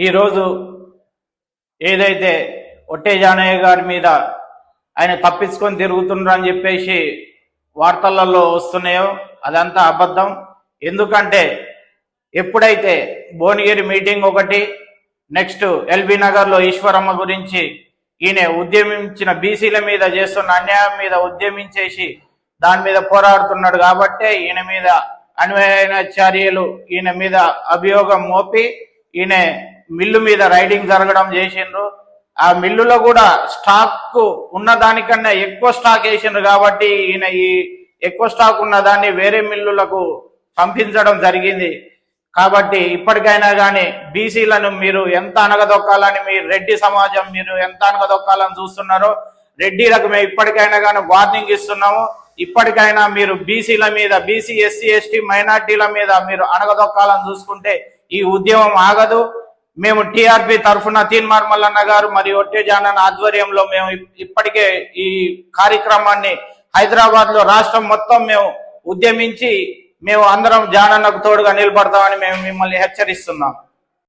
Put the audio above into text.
ఈరోజు ఏదైతే ఒట్టే జానయ్య గారి మీద ఆయన తప్పించుకొని తిరుగుతున్నారని చెప్పేసి వార్తలలో వస్తున్నాయో అదంతా అబద్ధం. ఎందుకంటే ఎప్పుడైతే భువనగిరి మీటింగ్ ఒకటి, నెక్స్ట్ ఎల్బీ నగర్లో ఈశ్వరమ్మ గురించి ఈయన ఉద్యమించిన బీసీల మీద చేస్తున్న అన్యాయం మీద ఉద్యమించేసి దాని మీద పోరాడుతున్నాడు కాబట్టే ఈయన మీద అన్యాయ చర్యలు ఈయన మీద అభియోగం మోపి ఈయన మిల్లు మీద రైడింగ్ జరగడం చేసిండ్రు. ఆ మిల్లులో కూడా స్టాక్ ఉన్న దానికన్నా ఎక్కువ స్టాక్ వేసిండ్రు కాబట్టి ఈయన ఈ ఎక్కువ స్టాక్ ఉన్న దాన్ని వేరే మిల్లులకు పంపించడం జరిగింది. కాబట్టి ఇప్పటికైనా కానీ బీసీలను మీరు ఎంత అనగదొక్కాలని, మీ రెడ్డి సమాజం మీరు ఎంత అనగదొక్కాలని చూస్తున్నారో రెడ్డిలకు మేము ఇప్పటికైనా కానీ వార్నింగ్ ఇస్తున్నాము. ఇప్పటికైనా మీరు బీసీల మీద, బీసీ ఎస్సీ ఎస్టీ మైనార్టీల మీద మీరు అనగదొక్కాలని చూసుకుంటే ఈ ఉద్యమం ఆగదు. మేము టీఆర్పీ తరఫున తీన్మార్ మల్లన్న గారు మరియు ఒట్టే జానన్న ఆధ్వర్యంలో మేము ఇప్పటికే ఈ కార్యక్రమాన్ని హైదరాబాద్ లో రాష్ట్రం మొత్తం మేము ఉద్యమించి మేము అందరం జానన్నకు తోడుగా నిలబడతామని మేము మిమ్మల్ని హెచ్చరిస్తున్నాం.